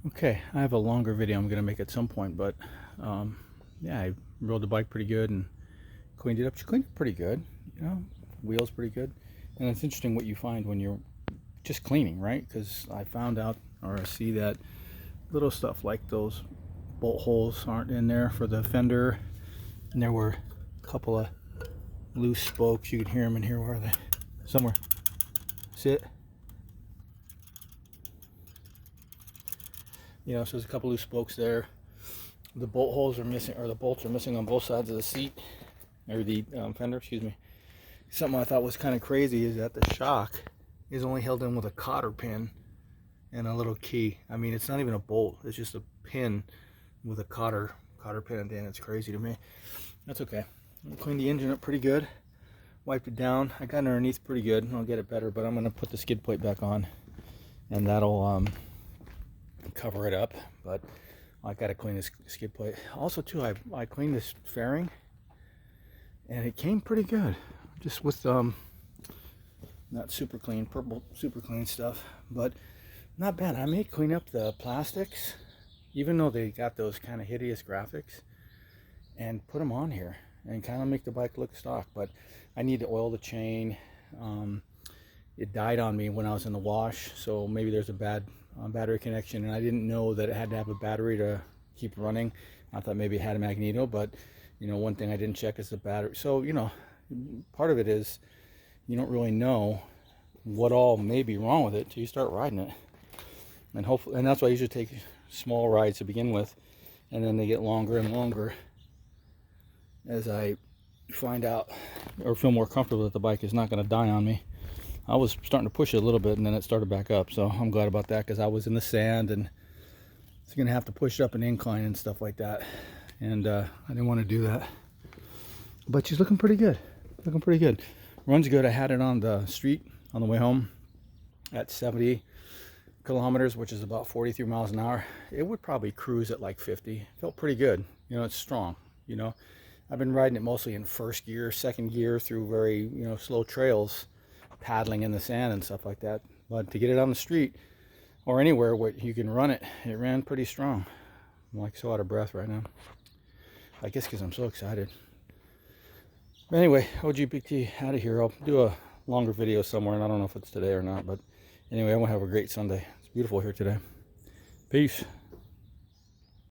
Okay, I have a longer video I'm gonna make at some point, but yeah, I rode the bike pretty good and cleaned it up. She cleaned it pretty good, you know, wheels pretty good. And it's interesting what you find when you're just cleaning, right? Because I found out, or I see that little stuff like those bolt holes aren't in there for the fender, and there were a couple of loose spokes. You can hear them in here. Where are they? Somewhere. Sit. You know, so there's a couple loose spokes there. The bolt holes are missing, or the bolts are missing on both sides of the seat, or the fender, excuse me. Something I thought was kind of crazy is that the shock is only held in with a cotter pin and a little key. I mean, it's not even a bolt, it's just a pin with a cotter pin at the end. It's crazy to me. That's okay. I cleaned the engine up pretty good, wiped it down. I got it underneath pretty good. I'll get it better, but I'm going to put the skid plate back on, and that'll cover it up. But I got to clean this skid plate. Also, too, I cleaned this fairing, and it came pretty good. Just with not super clean, purple super clean stuff, but not bad. I may clean up the plastics, even though they got those kind of hideous graphics, and put them on here and kind of make the bike look stock. But I need to oil the chain. It died on me when I was in the wash, so maybe there's a bad battery connection, and I didn't know that it had to have a battery to keep running. I thought maybe it had a magneto, but you know, one thing I didn't check is the battery. So you know, part of it is you don't really know what all may be wrong with it till you start riding it, and hopefully, and that's why I usually take small rides to begin with, and then they get longer and longer as I find out or feel more comfortable that the bike is not going to die on me. I was starting to push it a little bit, and then it started back up, so I'm glad about that, because I was in the sand and it's going to have to push up an incline and stuff like that, and I didn't want to do that. But she's looking pretty good. Looking pretty good. Runs good. I had it on the street on the way home at 70 kilometers, which is about 43 miles an hour. It would probably cruise at like 50. Felt pretty good. You know, it's strong. You know, I've been riding it mostly in first gear, second gear through very, you know, slow trails, paddling in the sand and stuff like that. But to get it on the street or anywhere where you can run it, it ran pretty strong. I'm like so out of breath right now. I guess because I'm so excited. But anyway, OG Big T out of here. I'll do a longer video somewhere, and I don't know if it's today or not. But anyway, I want to have a great Sunday. It's beautiful here today. Peace.